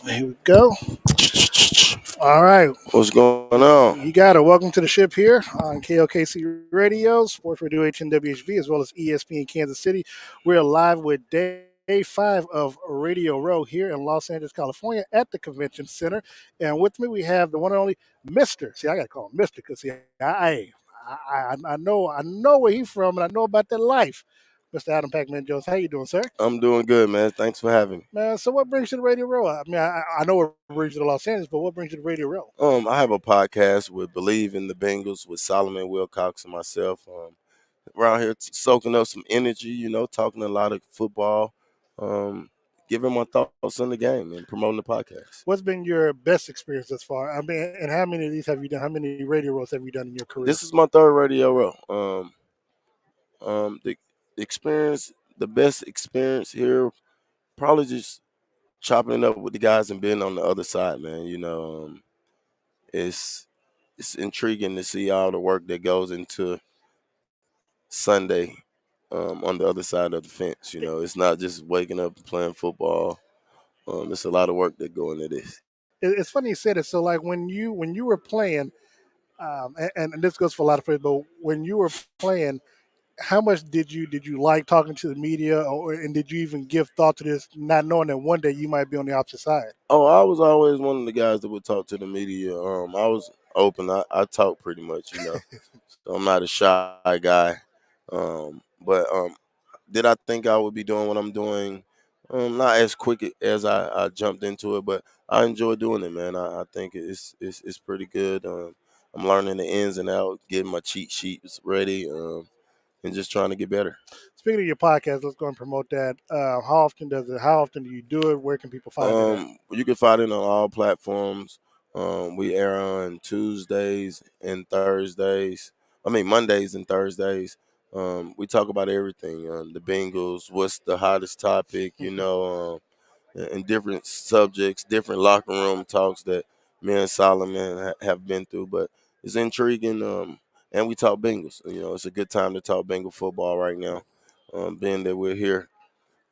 Here we go. All right. What's going on? You got it. Welcome to the ship here on KOKC Radio, Sports Radio HNWHB, as well as ESPN Kansas City. We're live with day 5 of Radio Row here in Los Angeles, California at the Convention Center. And with me, we have the one and only Mr. See, I got to call him Mr. because, see, I know where he's from and I know about that life. Mr. Adam Pac-Man Jones, how you doing, sir? I'm doing good, man. Thanks for having me. Man, so what brings you to Radio Row? I mean, I know what brings you to Los Angeles, but what brings you to Radio Row? I have a podcast with Believe in the Bengals with Solomon Wilcox and myself. Around here soaking up some energy, talking a lot of football, giving my thoughts on the game and promoting the podcast. What's been your best experience thus far? I mean, and how many of these have you done? How many radio rows have you done in your career? This is my third radio row. The experience, the best experience here, probably just chopping it up with the guys and being on the other side, man. It's intriguing to see all the work that goes into Sunday on the other side of the fence. It's not just waking up and playing football. It's a lot of work that go into this. It's funny you said it. So, like when you were playing, and this goes for a lot of players, but when you were playing, how much did you like talking to the media, and did you even give thought to this, not knowing that one day you might be on the opposite side? Oh, I was always one of the guys that would talk to the media. I was open. I talk pretty much. So I'm not a shy guy. But did I think I would be doing what I'm doing? Not as quick as I jumped into it, but I enjoy doing it, man. I think it's pretty good. I'm learning the ins and outs, getting my cheat sheets ready, and just trying to get better. Speaking of your podcast, let's go and promote that. How often does it? How often do you do it? Where can people find it? You can find it on all platforms. We air on Tuesdays and Thursdays. Mondays and Thursdays. We talk about everything. The Bengals, what's the hottest topic, and different subjects, different locker room talks that me and Solomon have been through. But it's intriguing, and we talk Bengals. It's a good time to talk Bengal football right now, being that we're here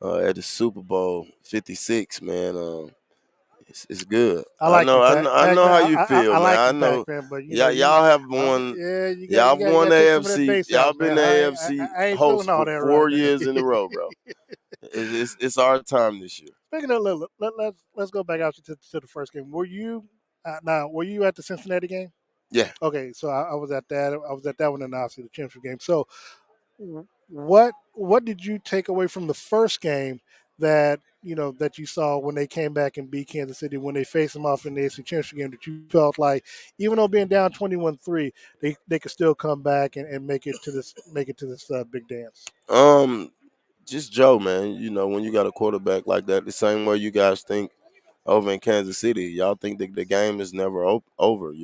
at the Super Bowl 56, man. It's good. I like you, I know how you feel, I man. like I you, know. Pac-Man, but Yeah, y'all have won. yeah, Y'all won the take some of that AFC. bass Y'all out, been man. the AFC I ain't host feeling all for that 4 years in a row, bro. It's our time this year. Speaking of, let's go back out to the first game. Were you at the Cincinnati game? Yeah. Okay, so I was at that. I was at that one, and obviously the championship game. So, what did you take away from the first game that that you saw when they came back and beat Kansas City, when they faced them off in the AFC Championship game, that you felt like, even though being down 21-3, they could still come back and make it to this big dance? Just Joe, man. When you got a quarterback like that, the same way you guys think over in Kansas City, y'all think that the game is never over.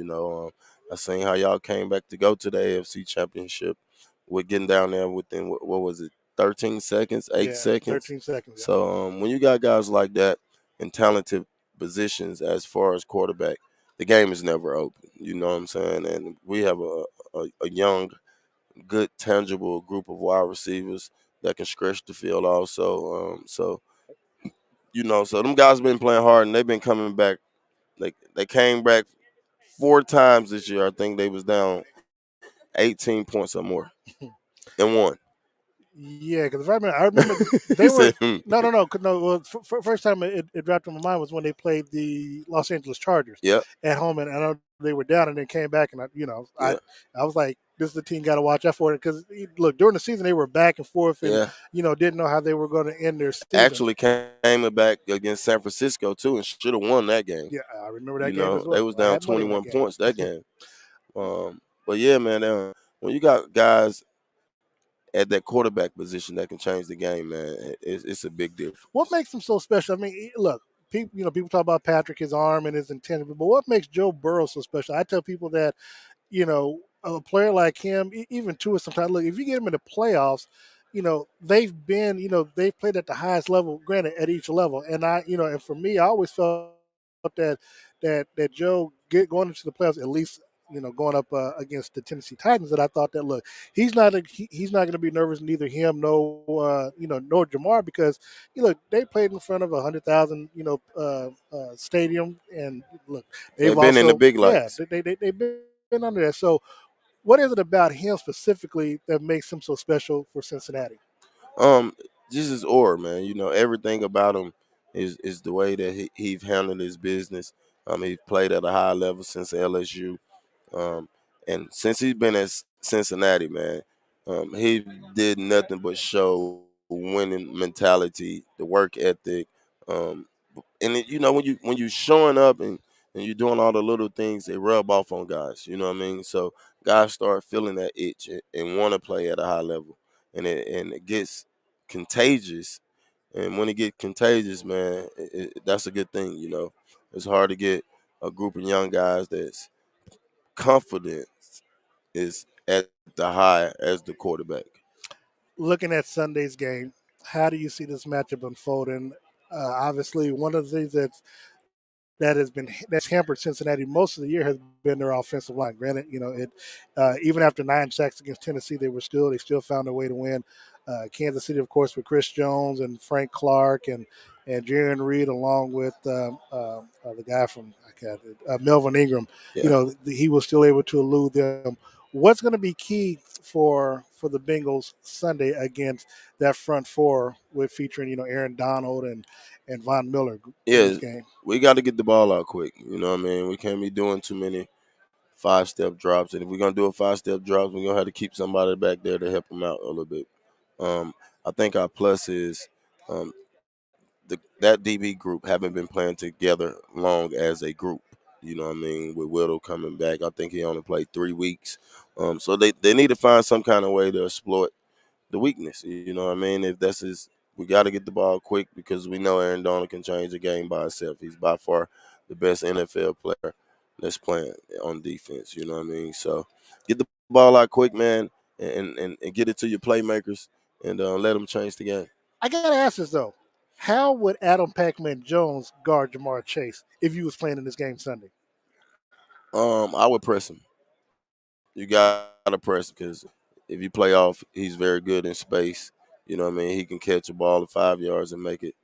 I seen how y'all came back to go to the AFC Championship with getting down there within what was it, 13 seconds, 8 seconds. 13 seconds. Yeah. So when you got guys like that in talented positions as far as quarterback, the game is never open. You know what I'm saying? And we have a young, good, tangible group of wide receivers that can stretch the field also. So them guys been playing hard and they've been coming back. They came back 4 times this year. I think they was down 18 points or more and won. Yeah, because I remember they were no. Well, first time it dropped in my mind was when they played the Los Angeles Chargers at home, and I know they were down and then came back, and I was like, this is the team got to watch out for it, because look, during the season they were back and forth, and didn't know how they were going to end their season. Actually came back against San Francisco too and should have won that game. Yeah, I remember that game as well. They was down 21 points that game. But yeah, man, when you got guys at that quarterback position that can change the game, man, it's a big difference. What makes him so special? I mean, look, people talk about Patrick, his arm and his intangible, but what makes Joe Burrow so special? I tell people that, a player like him, even Tua sometimes, look, if you get him in the playoffs, they've played at the highest level, granted at each level. And and for me, I always felt that Joe going into the playoffs, at least going up against the Tennessee Titans, that I thought that look, he's not going to be nervous. Neither him, nor Jamar, because they played in front of 100,000 stadium, and look, they've been in the big lights. they've been under that. So, what is it about him specifically that makes him so special for Cincinnati? Just his aura, man. Everything about him is the way that he's handled his business. He played at a high level since LSU. And since he's been at Cincinnati, man, he did nothing but show winning mentality, the work ethic, and when you showing up and you're doing all the little things, they rub off on guys. You know what I mean? So guys start feeling that itch and want to play at a high level, and it gets contagious. And when it gets contagious, man, that's a good thing. It's hard to get a group of young guys that's confidence is at the high as the quarterback. Looking at Sunday's game, how do you see this matchup unfolding? Obviously, one of the things that's hampered Cincinnati most of the year has been their offensive line. Granted, even after 9 sacks against Tennessee, they still found a way to win. Kansas City, of course, with Chris Jones and Frank Clark and Darren Reed, along with the guy from Melvin Ingram. Yeah. He was still able to elude them. What's going to be key for the Bengals Sunday against that front four with featuring Aaron Donald and Von Miller in this game? We got to get the ball out quick. You know what I mean? We can't be doing too many 5-step drops. And if we're going to do a 5-step drop, we're going to have to keep somebody back there to help them out a little bit. I think our plus is that DB group haven't been playing together long as a group. You know what I mean? With Whittle coming back, I think he only played 3 weeks. So they need to find some kind of way to exploit the weakness. You know what I mean? If that's we got to get the ball quick because we know Aaron Donald can change a game by himself. He's by far the best NFL player that's playing on defense. You know what I mean? So get the ball out quick, man, and get it to your playmakers and let them change the game. I got to ask this, though. How would Adam Pac-Man Jones guard Jamar Chase if you was playing in this game Sunday? I would press him. You got to press him because if you play off, he's very good in space. You know what I mean? He can catch a ball at 5 yards and make it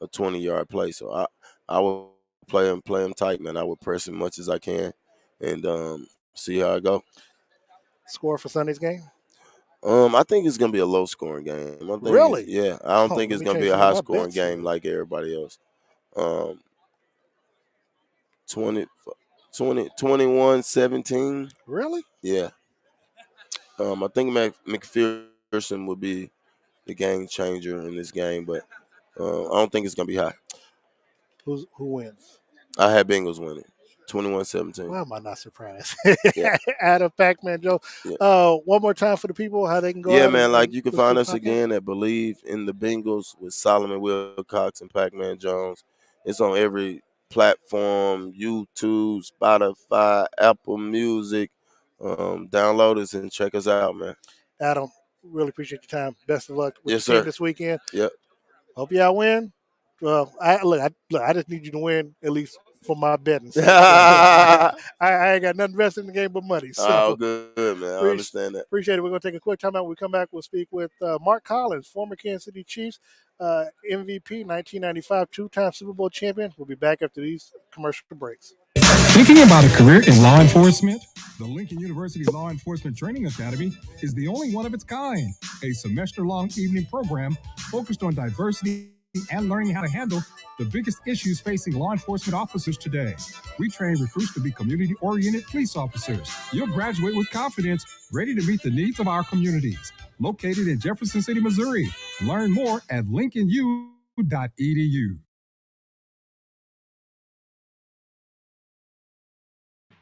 a 20-yard play. So I would play him tight, man. I would press him much as I can and see how I go. Score for Sunday's game? I think it's gonna be a low-scoring game. Really? Yeah. I don't think it's gonna be a high-scoring game like everybody else. 21-17. Really? Yeah. I think McPherson would be the game changer in this game, but I don't think it's gonna be high. Who wins? I had Bengals winning, 21-17. Why am I not surprised? Yeah. Adam Pac-Man Joe. Yeah. One more time for the people, how they can go. Yeah, man. Like you can find us again at Believe in the Bengals with Solomon Wilcox and Pac-Man Jones. It's on every platform: YouTube, Spotify, Apple Music. Download us and check us out, man. Adam, really appreciate your time. Best of luck with your team this weekend. Yep. Hope y'all win. Well, I just need you to win at least for my betting. So, I ain't got nothing vested in the game but money. So good, man. I understand that. Appreciate it. We're going to take a quick time out. When we come back, we'll speak with Mark Collins, former Kansas City Chiefs MVP, 1995, 2-time Super Bowl champion. We'll be back after these commercial breaks. Thinking about a career in law enforcement? The Lincoln University Law Enforcement Training Academy is the only one of its kind, a semester-long evening program focused on diversity and learning how to handle the biggest issues facing law enforcement officers today. We train recruits to be community-oriented police officers. You'll graduate with confidence, ready to meet the needs of our communities. Located in Jefferson City, Missouri. Learn more at lincolnu.edu.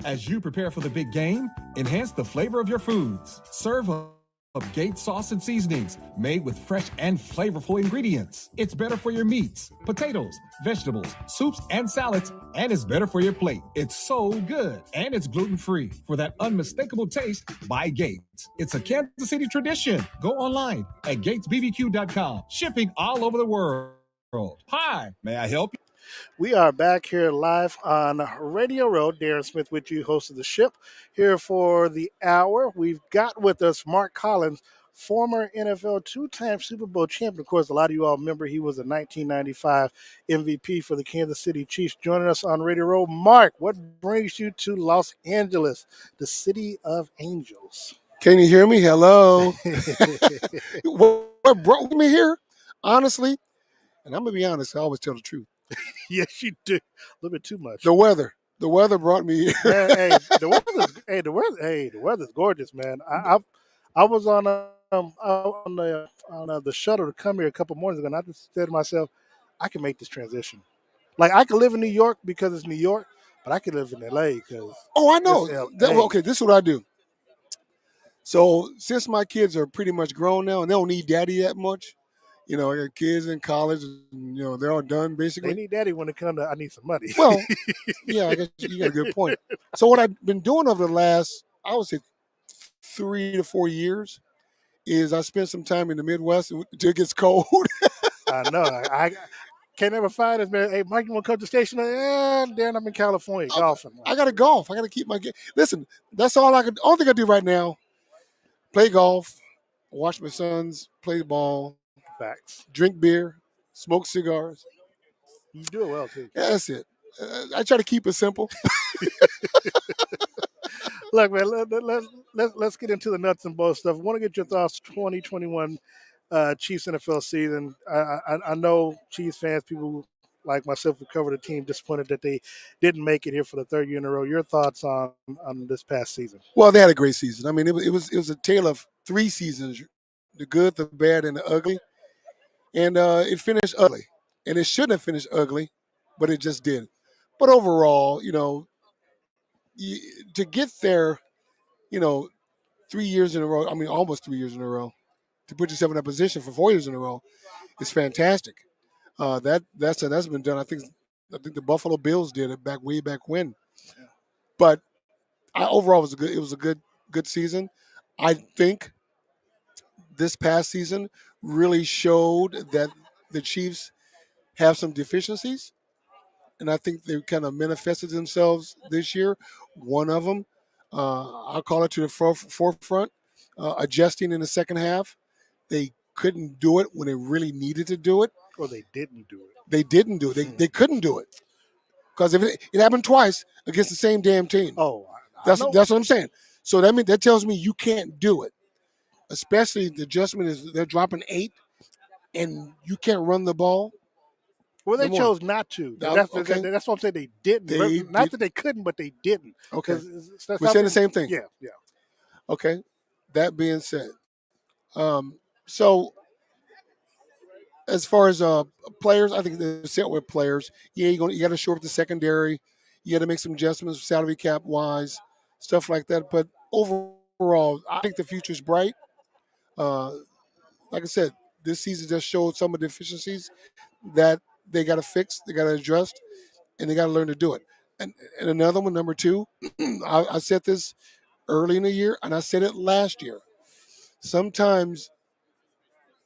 As you prepare for the big game, enhance the flavor of your foods. Serve up Gates sauce and seasonings made with fresh and flavorful ingredients. It's better for your meats, potatoes, vegetables, soups, and salads, and it's better for your plate. It's so good, and it's gluten-free. For that unmistakable taste, buy Gates. It's a Kansas City tradition. Go online at gatesbbq.com. Shipping all over the world. Hi, may I help you? We are back here live on Radio Road. Darren Smith with you, host of the ship, here for the hour. We've got with us Mark Collins, former NFL two-time Super Bowl champion. Of course, a lot of you all remember he was a 1995 MVP for the Kansas City Chiefs. Joining us on Radio Road. Mark, what brings you to Los Angeles, the city of angels? Can you hear me? Hello. What brought me here? Honestly, and I'm going to be honest, I always tell the truth. Yes, you do. A little bit too much. The weather. The weather brought me here. Man, the weather's gorgeous, man. I was on the shuttle to come here a couple mornings ago, and I just said to myself, I can make this transition. Like, I could live in New York because it's New York, but I could live in LA because I know. Okay, this is what I do. So since my kids are pretty much grown now and they don't need daddy that much, I got kids in college, and, they're all done basically. They need daddy when it comes to I need some money. Well, yeah, I guess you got a good point. So what I've been doing over the last, I would say 3 to 4 years is I spent some time in the Midwest until it gets cold. I know. I can't ever find it, man. Hey, Mike, you want to come to the station? Darren, I'm in California golfing. I got to golf. I got to keep my game. Listen, that's all only thing I do right now, play golf, watch my sons play ball, facts, drink beer, smoke cigars. You do it well, too. Yeah, that's it. I try to keep it simple. Look, man, let's get into the nuts and bolts stuff. I want to get your thoughts 2021 Chiefs NFL season. I know Chiefs fans, people like myself who cover the team, disappointed that they didn't make it here for the third year in a row. Your thoughts on this past season? Well, they had a great season. I mean, it was a tale of 3 seasons: the good, the bad, and the ugly. And it finished ugly, and it shouldn't have finished ugly, but it just did. But overall, to get there, 3 years in a row. I mean, almost 3 years in a row. To put yourself in that position for 4 years in a row is fantastic. That's been done. I think the Buffalo Bills did it way back when. Yeah. But overall, it was a good season. I think this past season really showed that the Chiefs have some deficiencies, and I think they kind of manifested themselves this year. One of them, I'll call it to the forefront, adjusting in the second half. They couldn't do it when they really needed to do it. Or they didn't do it. They didn't do it. They couldn't do it. Because if it happened twice against the same damn team. Oh, that's what I'm saying. So that tells me you can't do it. Especially the adjustment is they're dropping 8 and you can't run the ball. Well, they chose not to. That's what I'm saying. They didn't. Not that they couldn't, but they didn't. Okay. We're saying the same thing. Yeah. Okay. That being said, so as far as players, I think they're set with players. Yeah, you got to shore up the secondary. You got to make some adjustments salary cap wise, stuff like that. But overall, I think the future's bright. Like I said, this season just showed some of the deficiencies that they got to fix, they got to address, and they got to learn to do it. And another one, number 2, I said this early in the year, and I said it last year. Sometimes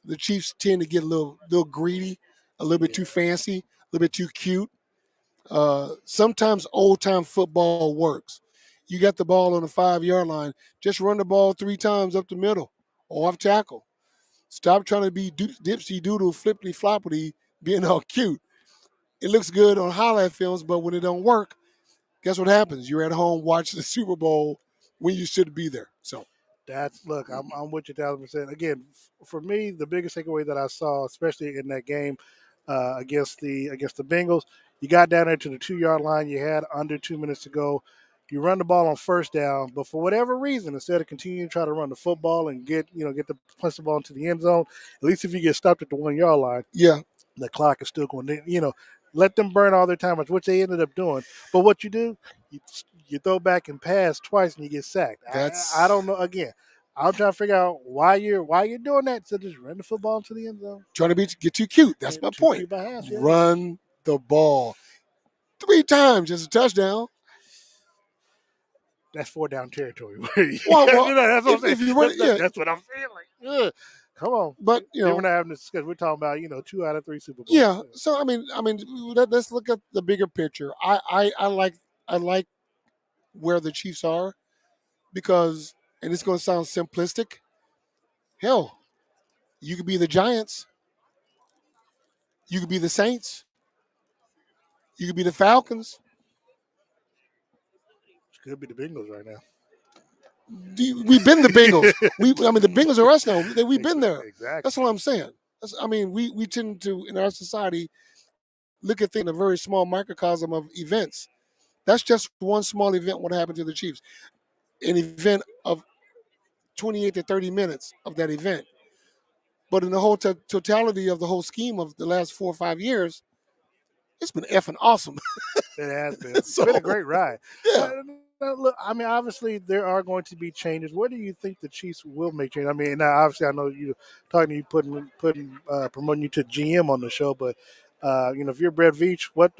the Chiefs tend to get a little greedy, a little bit too fancy, a little bit too cute. Sometimes old-time football works. You got the ball on the 5-yard line, just run the ball 3 times up the middle, off tackle. Stop trying to be dipsy-doodle, flippity-floppity, being all cute. It looks good on highlight films, but when it don't work, guess what happens? You're at home watching the Super Bowl when you should be there. So look, I'm with you 1,000%. Again, for me, the biggest takeaway that I saw, especially in that game against the Bengals, you got down there to the 2-yard line. You had under 2 minutes to go. You run the ball on first down, but for whatever reason, instead of continuing to try to run the football and get the punch the ball into the end zone, at least if you get stopped at the 1-yard line, the clock is still going. Let them burn all their time, which they ended up doing. But what you do, you throw back and pass twice and you get sacked. I don't know. Again, I'm trying to figure out why you're doing that. So just run the football into the end zone. Trying to get too cute. That's my point. Run the ball 3 times, just a touchdown. That's 4 down territory. Well, that's what I'm saying. That's what I'm feeling. Come on. But we're not having this discussion. We're talking about 2 out of 3 Super Bowls. Yeah. So I mean, let's look at the bigger picture. I like where the Chiefs are because, and it's going to sound simplistic. Hell, you could be the Giants, you could be the Saints, you could be the Falcons. It could be the Bengals right now. We've been the Bengals. The Bengals are us now. We've been there. Exactly. That's what I'm saying. We tend to, in our society, look at things in a very small microcosm of events. That's just one small event. What happened to the Chiefs? An event of 28 to 30 minutes of that event. But in the whole totality of the whole scheme of the last 4 or 5 years, it's been effing awesome. It has been. It's been a great ride. Yeah. Look, obviously there are going to be changes. What do you think the Chiefs will make changes? Now obviously I know you talking to you promoting you to GM on the show, but if you're Brett Veach, what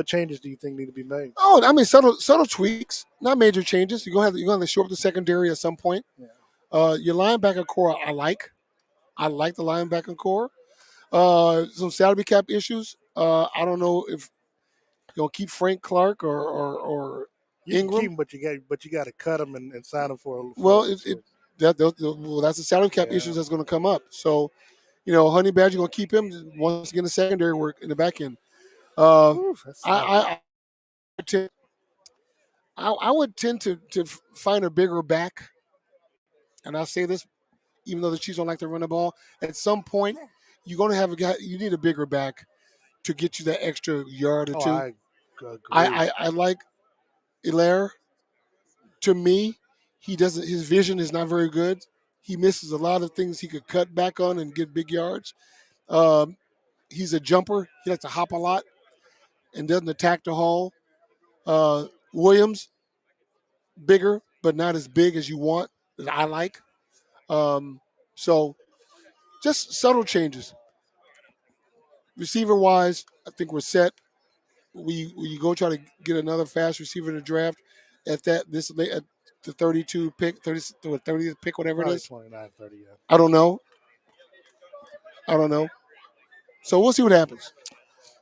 changes do you think need to be made? Oh, subtle tweaks, not major changes. You're gonna have to shore up the secondary at some point. Yeah. Your linebacker core, I like the linebacker core. Some salary cap issues. I don't know if you're gonna keep Frank Clark or You Ingram. can keep him, but you got to cut him and sign him for that's the salary cap issues that's going to come up. So, Honey Badger going to keep him once again the secondary work in the back end. I would tend to find a bigger back, and I say this even though the Chiefs don't like to run the ball. At some point, you're going to have a guy. You need a bigger back to get you that extra yard or two. I like Hilaire. To me, his vision is not very good. He misses a lot of things he could cut back on and get big yards. He's a jumper. He likes to hop a lot and doesn't attack the hole. Williams, bigger, but not as big as you want, that I like. So just subtle changes. Receiver-wise, I think we're set. We go try to get another fast receiver in the draft at the 32 pick, 30th pick, whatever it is. 29, 30, yeah. I don't know. So we'll see what happens.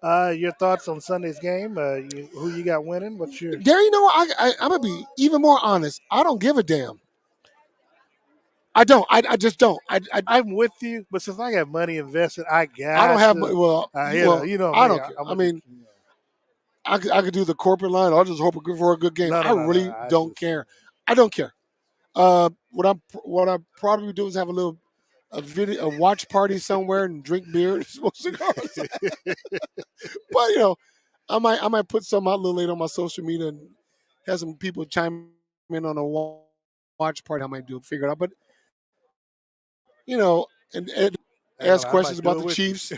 Your thoughts on Sunday's game? Who you got winning? What's your? Darren, I'm gonna be even more honest. I don't give a damn. I don't. I just don't. I'm with you, but since I got money invested, I don't have. I don't care. I could do the corporate line. I'll just hope for a good game. I really don't care. I don't care. What I probably do is have a watch party somewhere and drink beer and smoke cigars. But I might put some out a little later on my social media and have some people chime in on a watch party. I might figure it out. But and ask questions about the Chiefs,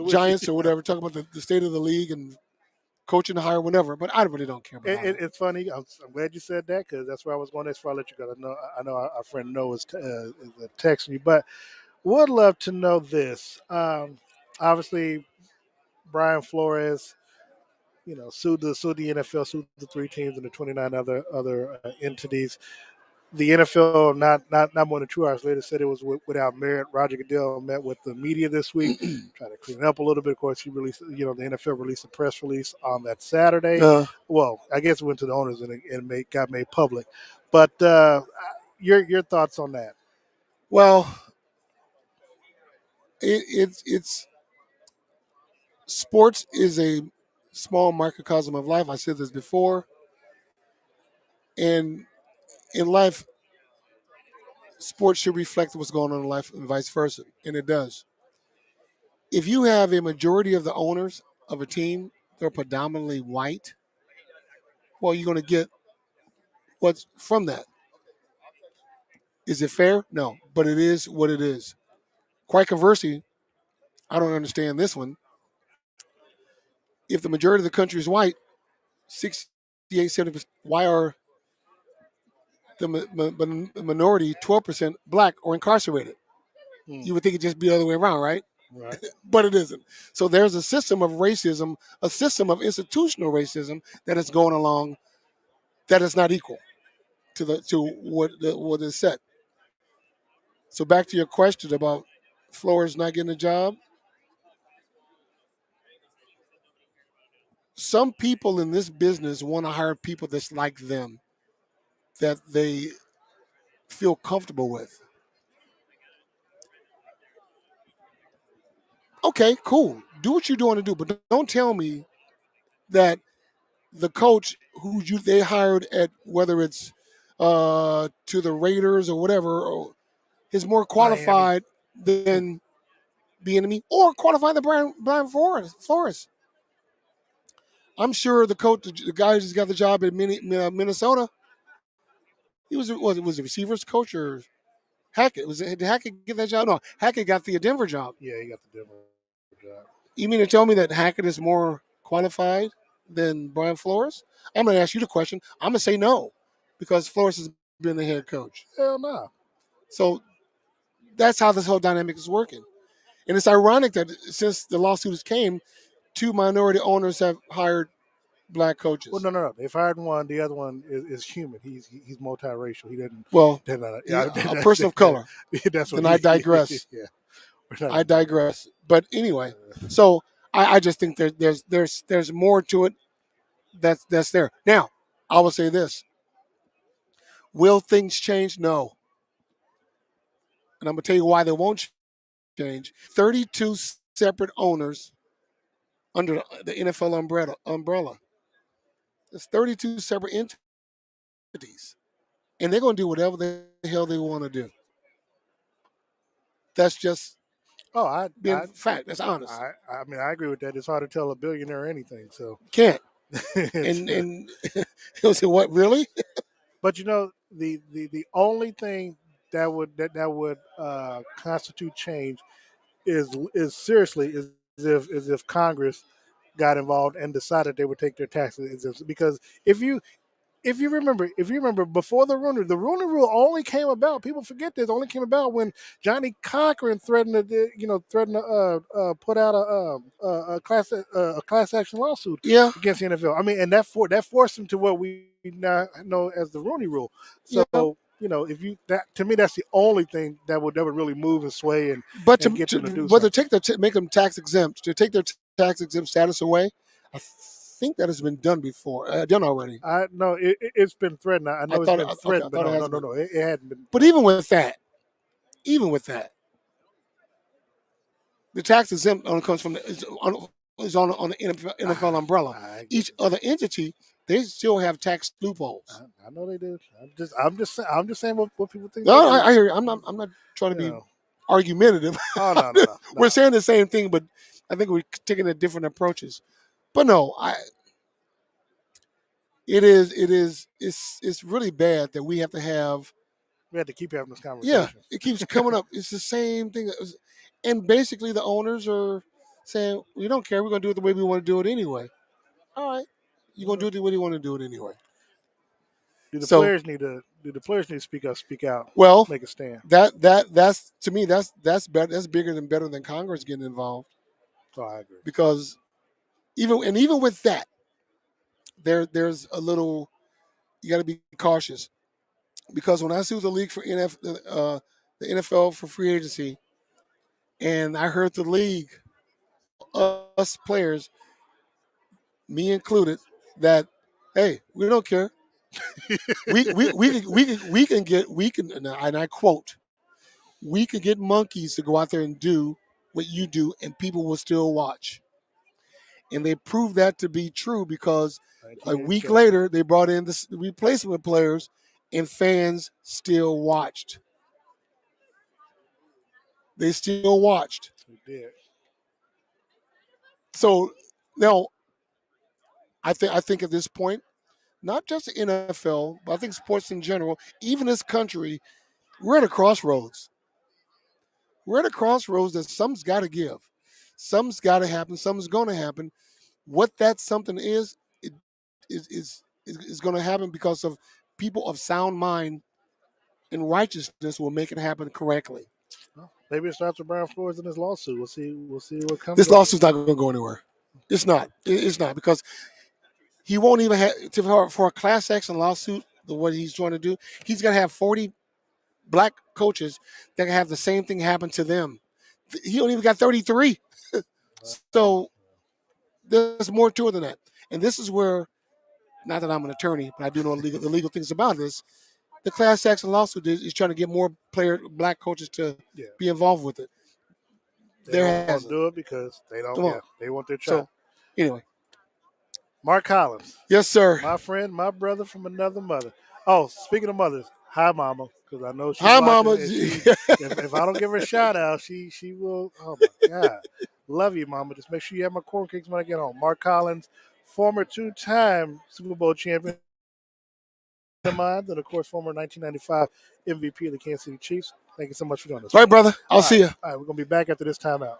Giants, or whatever. Talk about the state of the league and coaching hire, whatever. But I really don't care about it. It's funny. I'm glad you said that because that's where I was going. That's where I let you go. I know our friend Noah is texting you, but would love to know this. Obviously, Brian Flores, sued the NFL, sued the 3 teams and the 29 other entities. The NFL, not more than 2 hours later, said it was without merit. Roger Goodell met with the media this week, trying to clean it up a little bit. Of course, he released, the NFL released a press release on that Saturday. Well, I guess it went to the owners and got made public. But your thoughts on that? Well, it's sports is a small microcosm of life. I said this before. And in life, sports should reflect what's going on in life and vice versa. And it does. If you have a majority of the owners of a team, they're predominantly white, well, you're going to get what's from that. Is it fair? No. But it is what it is. Quite conversely, I don't understand this one. If the majority of the country is white, 68, 70%, why are the minority 12% black or incarcerated? You would think it'd just be the other way around, right? Right. But it isn't. So there's a system of racism, a system of institutional racism that is going along that is not equal to what is set. So back to your question about Flores not getting a job. Some people in this business want to hire people that's like them, that they feel comfortable with. Okay, cool. Do what you're doing to do, but don't tell me that the coach who they hired at, whether it's to the Raiders or whatever, is more Miami. qualified than Bieniemy or qualified than Brian Flores. I'm sure the coach, the guy who just got the job at Minnesota, he was a receivers coach or Hackett. Did Hackett get that job? No, Hackett got the Denver job. Yeah, he got the Denver job. You mean to tell me that Hackett is more qualified than Brian Flores? I'm going to ask you the question. I'm going to say no, because Flores has been the head coach. Hell no. So that's how this whole dynamic is working. And it's ironic that since the lawsuits came, 2 minority owners have hired black coaches. Well, no. They fired one. The other one is human. He's multiracial. He didn't. Well, a person of color. That's what. Then I digress. Yeah. I digress. But anyway, so I just think there's more to it that's there. Now, I will say this. Will things change? No. And I'm going to tell you why they won't change. 32 separate owners under the NFL umbrella. There's 32 separate entities. And they're going to do whatever the hell they want to do. That's just being fact. That's honest. I mean, I agree with that. It's hard to tell a billionaire anything. So can't. and he'll say, "What, really?" But the only thing that would constitute change is if Congress got involved and decided they would take their taxes, because if you remember before the Rooney Rule only came about. People forget this. Only came about when Johnny Cochran threatened to put out a class action lawsuit against the NFL. I mean, and that forced him to what we now know as the Rooney Rule. So to me, that's the only thing that would really move and sway and get them to do something. But to make them tax exempt, to take their tax exempt status away, I think that has been done before. Done already. No, it's been threatened. I know it's been threatened, but no, it hadn't been. But even with that, the tax exempt only comes from is on the NFL umbrella. Each other entity, they still have tax loopholes. I know they do. I'm just saying what people think. No, I hear you. I'm not trying to be argumentative. Oh, no. We're saying the same thing, but I think we're taking different approaches. But no, it's really bad that we have to keep having this conversation. Yeah, it keeps coming up. It's the same thing. And basically the owners are saying, we don't care. We're going to do it the way we want to do it anyway. All right. You're going to do it the way you want to do it anyway. Do the players need to speak out? Well, make a stand. That's to me, that's better. That's better than Congress getting involved. Oh, I agree. Because even with that, there's a little, you got to be cautious, because when I sued the league for the NFL for free agency, and I heard the league, us players, me included, that hey, we don't care. we can, and I quote, we can get monkeys to go out there and do what you do, and people will still watch. And they proved that to be true, because a week later they brought in the replacement players, and fans still watched. They still watched. They did. So now, I think at this point, not just the NFL, but I think sports in general, even this country, we're at a crossroads. We're at a crossroads that something's got to give. Something's got to happen. Something's going to happen. What that something is going to happen because of people of sound mind and righteousness will make it happen correctly. Well, maybe it starts with Brian Flores in his lawsuit. We'll see what comes. This lawsuit's not going to go anywhere. It's not. It's not, because he won't even have for a class action lawsuit. What he's trying to do, he's going to have 40 black coaches that can have the same thing happen to them. He only even got 33. So there's more to it than that. And this is where, not that I'm an attorney, but I do know the legal things about this. The class action lawsuit is trying to get more black coaches to be involved with it. They don't want to do it because they don't. Yeah, they want their child. So, anyway. Mark Collins. Yes, sir. My friend, my brother from another mother. Oh, speaking of mothers, hi, Mama, because I know she's hi, watching. Mama. If I don't give her a shout out, she will. Oh my God, love you, Mama. Just make sure you have my corn cakes when I get home. Mark Collins, former 2-time Super Bowl champion, and of course, former 1995 MVP of the Kansas City Chiefs. Thank you so much for joining us. All right, brother. I'll see you. All right, we're gonna be back after this timeout.